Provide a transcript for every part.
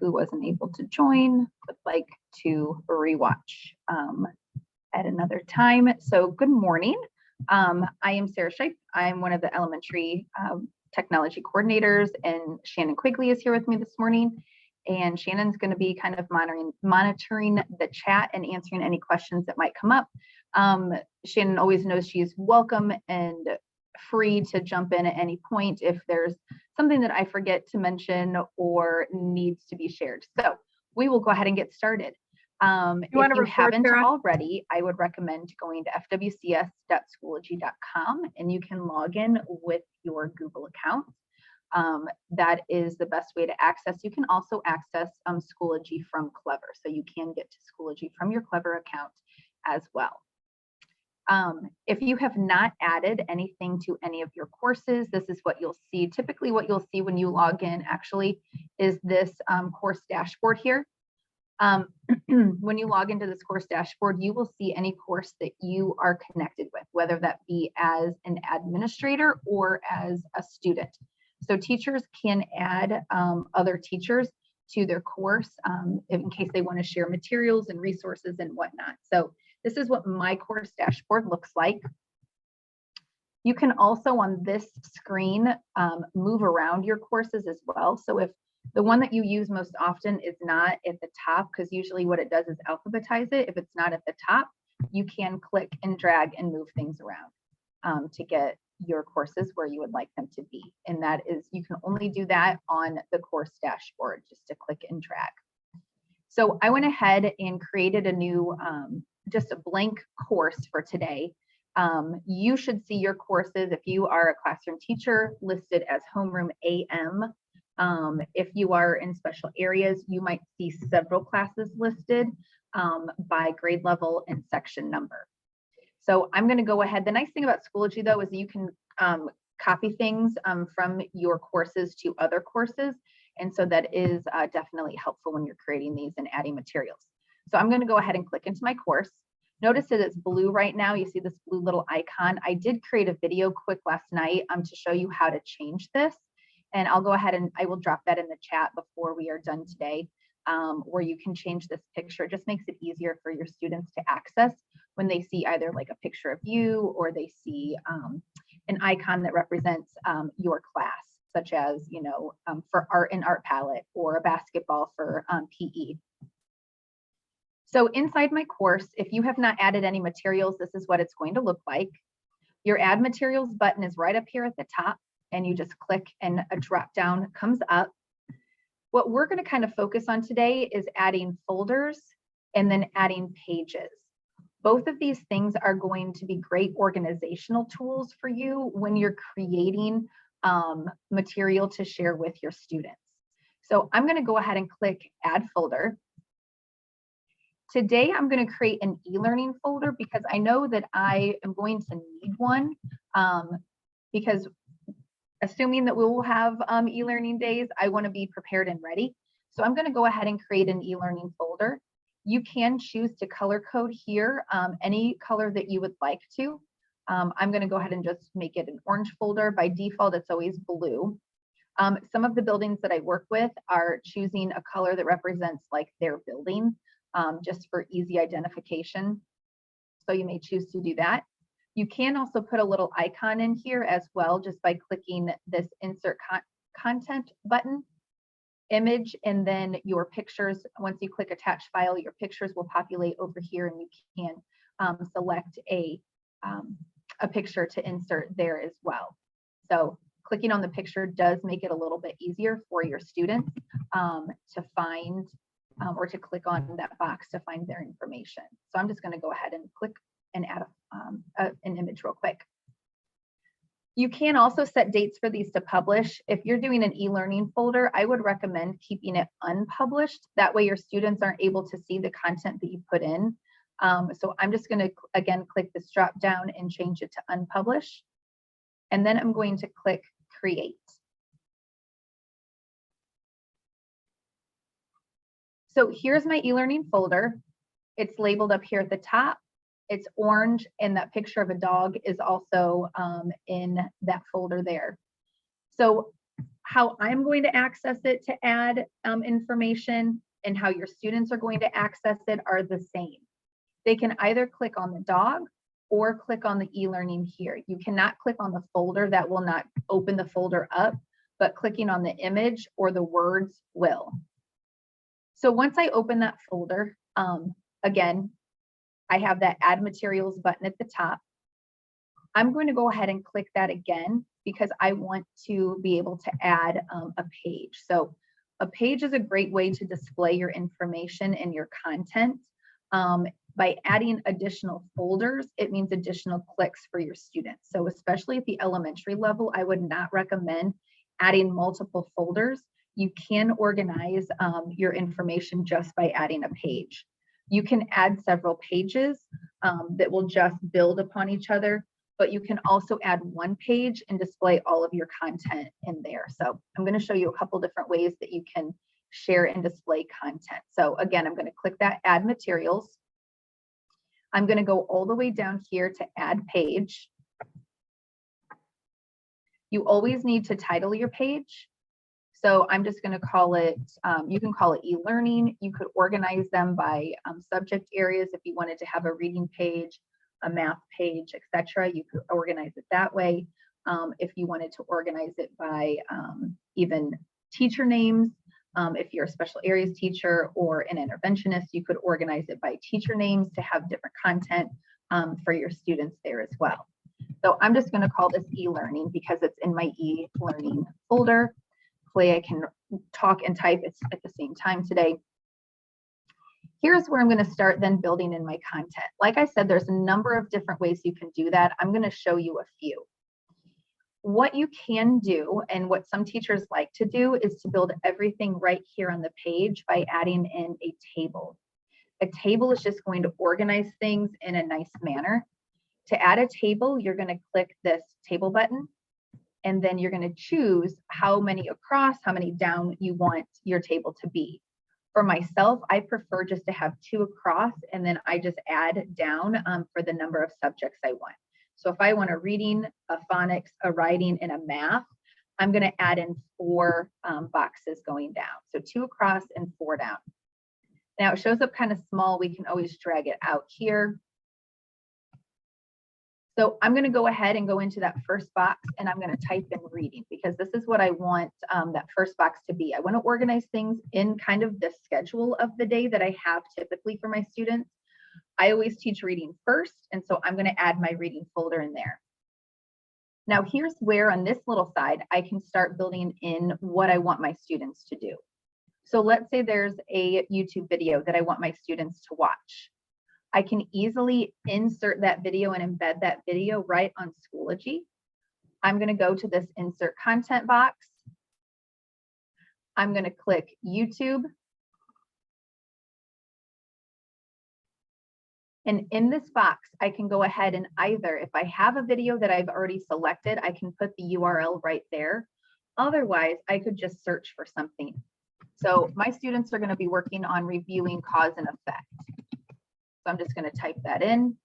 who wasn't able to join would like to rewatch at another time. So good morning. I am Sarah Scheib. I'm one of the elementary technology coordinators, and Shannon Quigley is here with me this morning. And Shannon's going to be kind of monitoring the chat and answering any questions that might come up. Shannon always knows she is welcome and free to jump in at any point if there's something that I forget to mention or needs to be shared. So we will go ahead and get started. If you haven't already, I would recommend going to fwcs.schoology.com and you can log in with your Google account. That is the best way to access. You can also access Schoology from Clever. So you can get to Schoology from your Clever account as well. If you have not added anything to any of your courses, this is what you'll see. Typically what you'll see when you log in actually is this course dashboard here. When you log into this course dashboard, you will see any course that you are connected with, whether that be as an administrator or as a student. So teachers can add other teachers to their course in case they want to share materials and resources and whatnot. So this is what my course dashboard looks like. You can also on this screen move around your courses as well. So if the one that you use most often is not at the top, because usually what it does is alphabetize it. If it's not at the top, you can click and drag and move things around to get your courses where you would like them to be. And that is, you can only do that on the course dashboard, just to click and drag. So I went ahead and created a new, just a blank course for today. You should see your courses, if you are a classroom teacher, listed as homeroom AM. If you are in special areas, you might see several classes listed by grade level and section number. So I'm going to go ahead. The nice thing about Schoology, though, is you can copy things from your courses to other courses. And so that is definitely helpful when you're creating these and adding materials. So I'm going to go ahead and click into my course. Notice that it's blue right now. You see this blue little icon. I did create a video quick last night to show you how to change this. And I'll go ahead and I will drop that in the chat before we are done today, where you can change this picture. It just makes it easier for your students to access when they see either like a picture of you or they see an icon that represents your class, such as, you know, for art and art palette or a basketball for PE. So inside my course, if you have not added any materials, this is what it's going to look like. Your add materials button is right up here at the top, and you just click and a drop down comes up. What we're going to kind of focus on today is adding folders and then adding pages. Both of these things are going to be great organizational tools for you when you're creating material to share with your students. So I'm going to go ahead and click Add Folder. Today, I'm going to create an e-learning folder because I know that I am going to need one because assuming that we will have e-learning days, I want to be prepared and ready. So I'm going to go ahead and create an e-learning folder. You can choose to color code here any color that you would like to. I'm going to go ahead and just make it an orange folder. By default, it's always blue. Some of the buildings that I work with are choosing a color that represents like their building, just for easy identification. So you may choose to do that. You can also put a little icon in here as well, just by clicking this insert content button, image, and then your pictures. Once you click attach file, your pictures will populate over here and you can select a picture to insert there as well. So clicking on the picture does make it a little bit easier for your students to find or to click on that box to find their information. So I'm just going to go ahead and click and add an image real quick. You can also set dates for these to publish. If you're doing an e-learning folder, I would recommend keeping it unpublished. That way your students aren't able to see the content that you put in. So I'm just going to, again, click this drop down and change it to unpublish. And then I'm going to click create. So here's my e-learning folder. It's labeled up here at the top. It's orange, and that picture of a dog is also in that folder there. So How I'm going to access it to add information and how your students are going to access it are the same. They can either click on the dog or click on the e-learning here. You cannot click on the folder, that will not open the folder up, but clicking on the image or the words will. So once I open that folder, again, I have that add materials button at the top. I'm going to go ahead and click that again because I want to be able to add a page. So a page is a great way to display your information and your content. By adding additional folders, it means additional clicks for your students. So especially at the elementary level, I would not recommend adding multiple folders. You can organize your information just by adding a page. You can add several pages that will just build upon each other, but you can also add one page and display all of your content in there. So I'm going to show you a couple different ways that you can share and display content. So again, I'm going to click that add materials. I'm going to go all the way down here to add page. You always need to title your page. So I'm just going to call it, you can call it e-learning. You could organize them by subject areas if you wanted to have a reading page, a math page, etc. You could organize it that way. If you wanted to organize it by even teacher names, if you're a special areas teacher or an interventionist, you could organize it by teacher names to have different content for your students there as well. So I'm just going to call this e-learning because it's in my e-learning folder. Hopefully I can talk and type at the same time today. Here's where I'm going to start then building in my content. Like I said, there's a number of different ways you can do that. I'm going to show you a few. What you can do, and what some teachers like to do, is to build everything right here on the page by adding in a table. A table is just going to organize things in a nice manner. To add a table, you're going to click this table button, and then you're going to choose how many across, how many down you want your table to be. For myself, I prefer just to have 2 across, and then I just add down for the number of subjects I want. So if I want a reading, a phonics, a writing, and a math, I'm going to add in 4 boxes going down. So 2 across and 4 down. Now it shows up kind of small. We can always drag it out here. So I'm going to go ahead and go into that first box, and I'm going to type in reading because this is what I want that first box to be. I want to organize things in kind of the schedule of the day that I have typically for my students. I always teach reading first, and so I'm going to add my reading folder in there. Now here's where on this little side, I can start building in what I want my students to do. So let's say there's a YouTube video that I want my students to watch. I can easily insert that video and embed that video right on Schoology. I'm going to go to this insert content box. I'm going to click YouTube. And in this box, I can go ahead and either, if I have a video that I've already selected, I can put the URL right there. Otherwise, I could just search for something. So my students are going to be working on reviewing cause and effect. So I'm just going to type that in.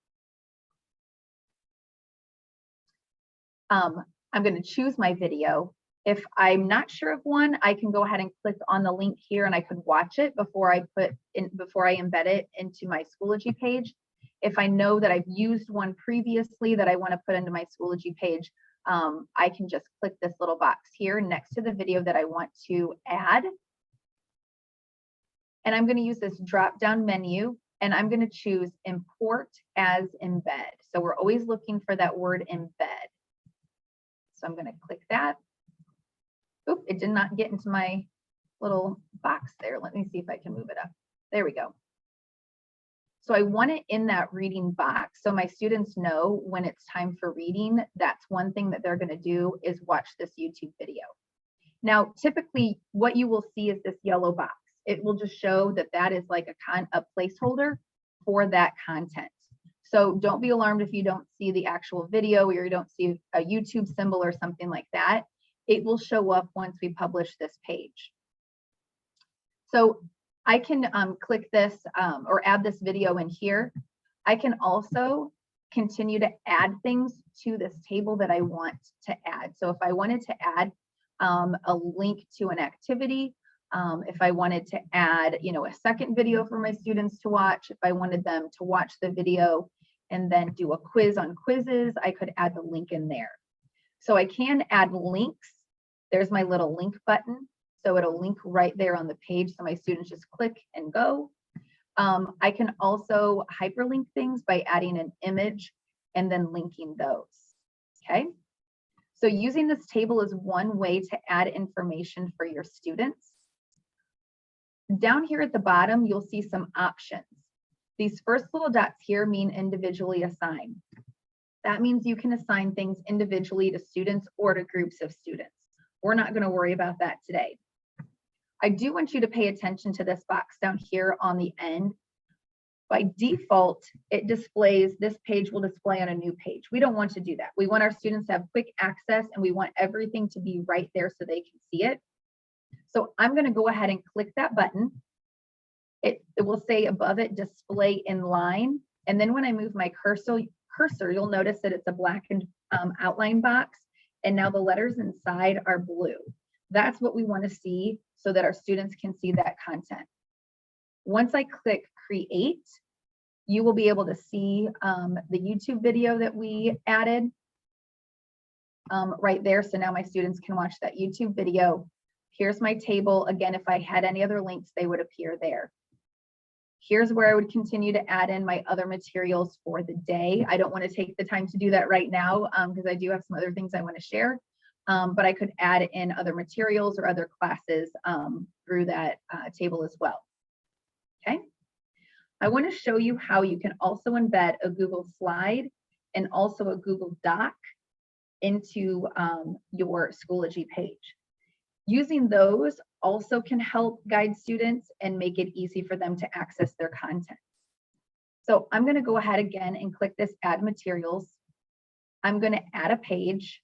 I'm going to choose my video. If I'm not sure of one, I can go ahead and click on the link here and I could watch it before I embed it into my Schoology page. If I know that I've used one previously that I want to put into my Schoology page, I can just click this little box here next to the video that I want to add. And I'm going to use this drop-down menu, and I'm going to choose import as embed. So we're always looking for that word embed. So I'm going to click that. Oop, it did not get into my little box there. Let me see if I can move it up. There we go. So I want it in that reading box so my students know when it's time for reading. That's one thing that they're going to do is watch this YouTube video. Now, typically what you will see is this yellow box. It will just show that that is like a placeholder for that content. So don't be alarmed if you don't see the actual video or you don't see a YouTube symbol or something like that. It will show up once we publish this page. So I can click this or add this video in here. I can also continue to add things to this table that I want to add. So if I wanted to add a link to an activity. If I wanted to add, a second video for my students to watch, if I wanted them to watch the video and then do a quiz on quizzes, I could add the link in there. So I can add links. There's my little link button. So it'll link right there on the page. So my students just click and go. I can also hyperlink things by adding an image and then linking those. Okay. So using this table is one way to add information for your students. Down here at the bottom, you'll see some options. These first little dots here mean individually assigned. That means you can assign things individually to students or to groups of students. We're not going to worry about that today. I do want you to pay attention to this box down here on the end. By default, it displays, this page will display on a new page. We don't want to do that. We want our students to have quick access and we want everything to be right there so they can see it. So I'm going to go ahead and click that button. It will say above it, display in line. And then when I move my cursor, you'll notice that it's a blackened outline box. And now the letters inside are blue. That's what we want to see so that our students can see that content. Once I click create, you will be able to see the YouTube video that we added right there. So now my students can watch that YouTube video. Here's my table. Again, if I had any other links, they would appear there. Here's where I would continue to add in my other materials for the day. I don't want to take the time to do that right now because I do have some other things I want to share. But I could add in other materials or other classes through that table as well. Okay. I want to show you how you can also embed a Google slide and also a Google Doc into your Schoology page. Using those also can help guide students and make it easy for them to access their content. So I'm going to go ahead again and click this Add Materials. I'm going to add a page.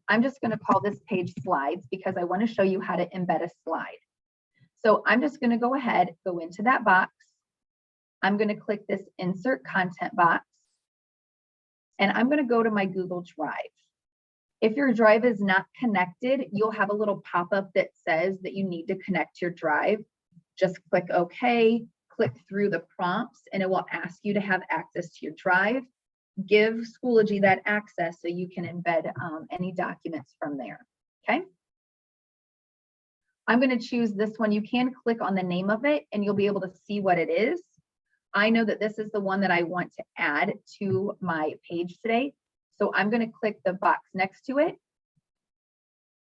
I'm just going to call this page Slides because I want to show you how to embed a slide. So I'm just going to go ahead, go into that box. I'm going to click this Insert Content box. And I'm going to go to my Google Drive. If your drive is not connected, you'll have a little pop-up that says that you need to connect your drive. Just click OK, click through the prompts, and it will ask you to have access to your drive. Give Schoology that access so you can embed any documents from there. Okay. I'm going to choose this one. You can click on the name of it and you'll be able to see what it is. I know that this is the one that I want to add to my page today. So I'm going to click the box next to it.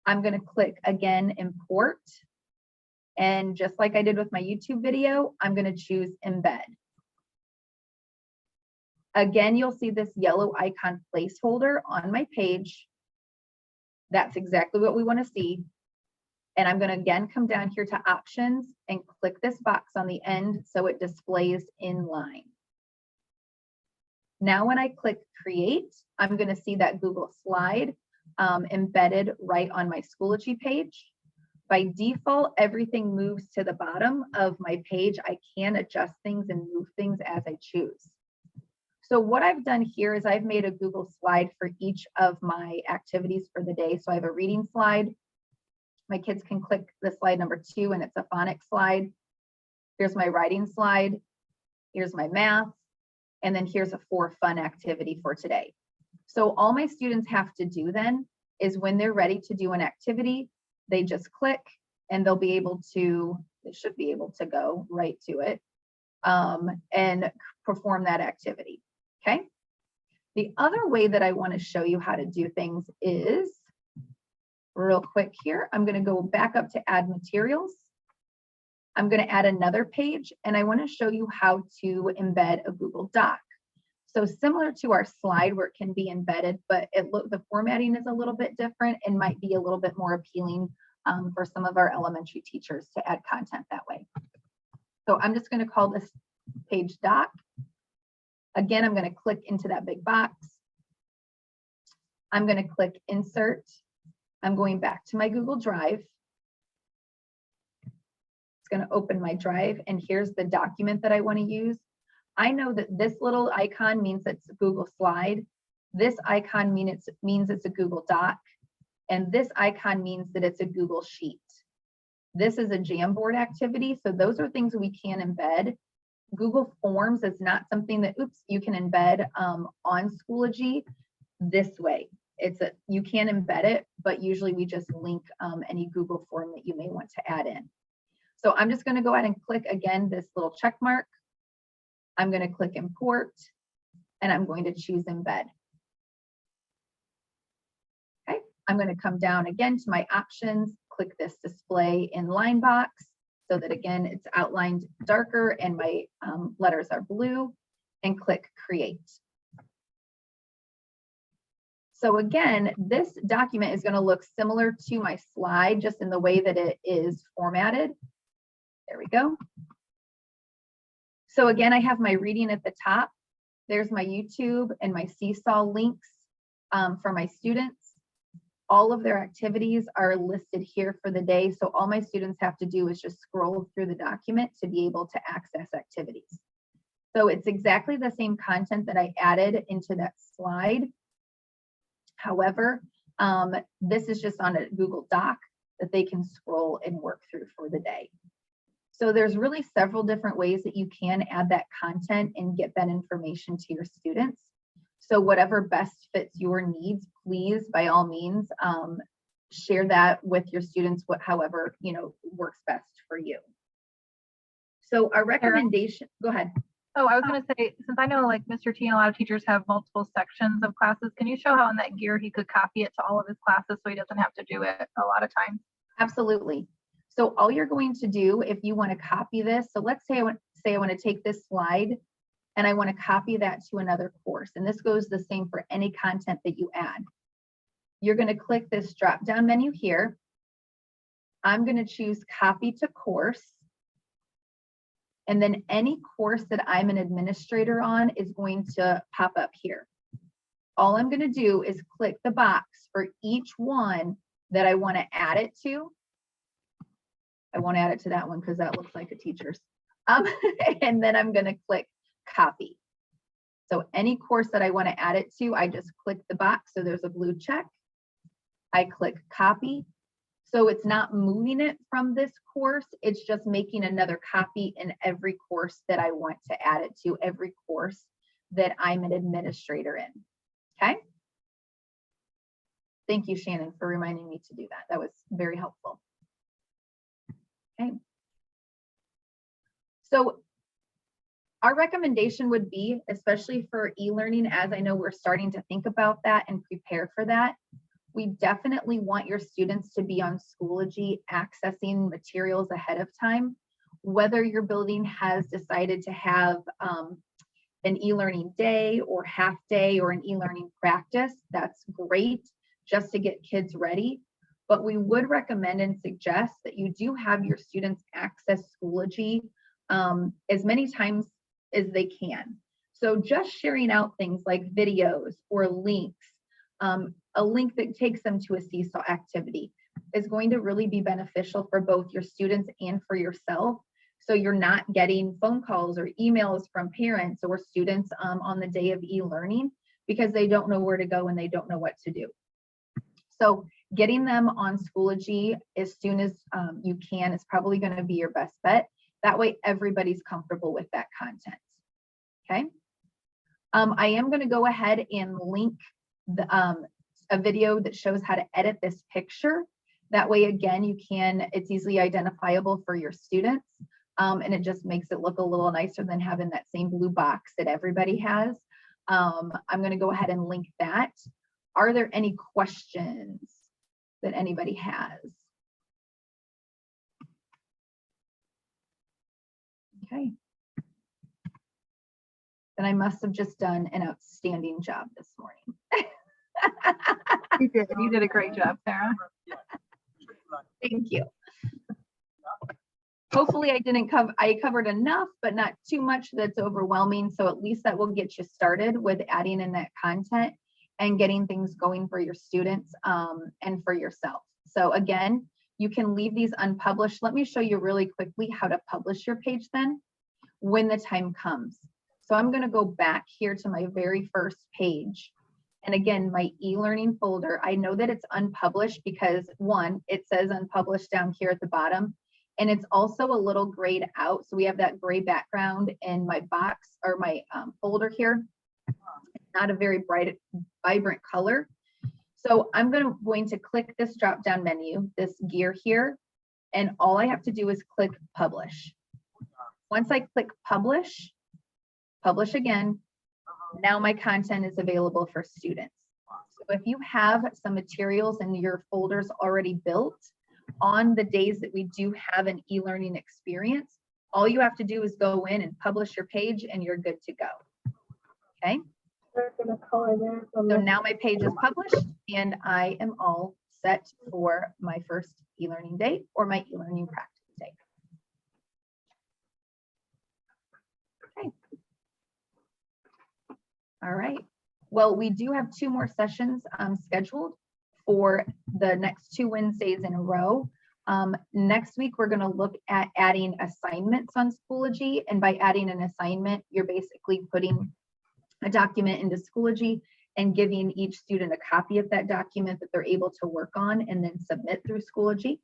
I'm going to click again, import. And just like I did with my YouTube video, I'm going to choose embed. Again, you'll see this yellow icon placeholder on my page. That's exactly what we want to see. And I'm going to again come down here to options and click this box on the end so it displays in line. Now when I click create, I'm going to see that Google slide embedded right on my Schoology page. By default, everything moves to the bottom of my page. I can adjust things and move things as I choose. So what I've done here is I've made a Google slide for each of my activities for the day. So I have a reading slide. My kids can click the slide number 2 and it's a phonics slide. Here's my writing slide. Here's my math. And then here's a for fun activity for today. So all my students have to do then is when they're ready to do an activity, they just click and they'll be able to, they should be able to go right to it and perform that activity. Okay. The other way that I want to show you how to do things is real quick here. I'm going to go back up to add materials. I'm going to add another page and I want to show you how to embed a Google Doc. So similar to our slide where it can be embedded, but the formatting is a little bit different and might be a little bit more appealing for some of our elementary teachers to add content that way. So I'm just going to call this page Doc. Again, I'm going to click into that big box. I'm going to click Insert. I'm going back to my Google Drive. It's going to open my drive, and here's the document that I want to use. I know that this little icon means it's a Google slide. This icon means it's a Google Doc. And this icon means that it's a Google Sheet. This is a Jamboard activity. So those are things we can embed. Google Forms is not something that, you can embed on Schoology this way. You can embed it, but usually we just link any Google form that you may want to add in. So I'm just going to go ahead and click again this little check mark. I'm going to click import and I'm going to choose embed. Okay, I'm going to come down again to my options, click this display in line box so that again it's outlined darker and my letters are blue, and click create. So again, this document is going to look similar to my slide, just in the way that it is formatted. There we go. So again, I have my reading at the top. There's my YouTube and my Seesaw links for my students. All of their activities are listed here for the day. So all my students have to do is just scroll through the document to be able to access activities. So it's exactly the same content that I added into that slide. However, this is just on a Google Doc that they can scroll and work through for the day. So there's really several different ways that you can add that content and get that information to your students. So whatever best fits your needs, please, by all means, share that with your students, however, works best for you. So our recommendation, go ahead. Oh, I was going to say, since I know like Mr. T and a lot of teachers have multiple sections of classes, can you show how in that gear he could copy it to all of his classes so he doesn't have to do it a lot of times? Absolutely. So all you're going to do if you want to copy this, so let's say I want to take this slide and I want to copy that to another course. And this goes the same for any content that you add. You're going to click this drop down menu here. I'm going to choose copy to course. And then any course that I'm an administrator on is going to pop up here. All I'm going to do is click the box for each one that I want to add it to. I won't add it to that one because that looks like a teacher's. And then I'm going to click copy. So any course that I want to add it to, I just click the box. So there's a blue check. I click copy. So it's not moving it from this course. It's just making another copy in every course that I want to add it to, every course that I'm an administrator in. Okay. Thank you, Shannon, for reminding me to do that. That was very helpful. Okay. So our recommendation would be, especially for e-learning, as I know we're starting to think about that and prepare for that, we definitely want your students to be on Schoology accessing materials ahead of time. Whether your building has decided to have an e-learning day or half day or an e-learning practice, that's great, just to get kids ready. But we would recommend and suggest that you do have your students access Schoology as many times as they can. So just sharing out things like videos or links, a link that takes them to a Seesaw activity is going to really be beneficial for both your students and for yourself. So you're not getting phone calls or emails from parents or students on the day of e-learning because they don't know where to go and they don't know what to do. So getting them on Schoology as soon as you can is probably going to be your best bet. That way everybody's comfortable with that content. Okay. I am going to go ahead and link a video that shows how to edit this picture. That way, again, it's easily identifiable for your students. And it just makes it look a little nicer than having that same blue box that everybody has. I'm going to go ahead and link that. Are there any questions that anybody has? Okay. Then I must have just done an outstanding job this morning. You did a great job, Sarah. Thank you. Hopefully I covered enough, but not too much that's overwhelming. So at least that will get you started with adding in that content and getting things going for your students and for yourself. So again, you can leave these unpublished. Let me show you really quickly how to publish your page then when the time comes. So I'm going to go back here to my very first page. And again, my e-learning folder, I know that it's unpublished because one, it says unpublished down here at the bottom. And it's also a little grayed out. So we have that gray background in my box or my folder here. It's not a very bright, vibrant color. So I'm going to click this drop down menu, this gear here, and all I have to do is click publish. Once I click publish again, now my content is available for students. So if you have some materials in your folders already built, on the days that we do have an e-learning experience, all you have to do is go in and publish your page and you're good to go. Okay. So now my page is published and I am all set for my first e-learning day or my e-learning practice day. Okay. All right. Well, we do have 2 more sessions scheduled for the next 2 Wednesdays in a row. Next week, we're going to look at adding assignments on Schoology. And by adding an assignment, you're basically putting a document into Schoology and giving each student a copy of that document that they're able to work on and then submit through Schoology.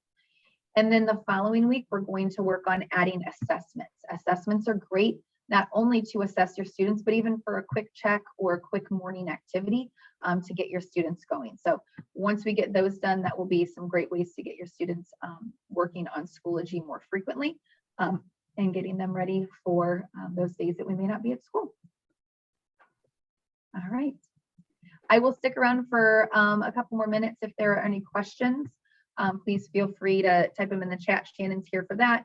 And then the following week, we're going to work on adding assessments. Assessments are great, not only to assess your students, but even for a quick check or a quick morning activity to get your students going. So once we get those done, that will be some great ways to get your students working on Schoology more frequently and getting them ready for those days that we may not be at school. All right. I will stick around for a couple more minutes if there are any questions. Please feel free to type them in the chat. Shannon's here for that.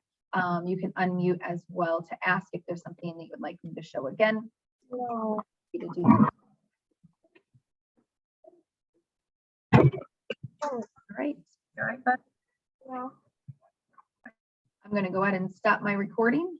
You can unmute as well to ask if there's something that you would like me to show again. No. To do that. All right. Very good. I'm going to go ahead and stop my recording.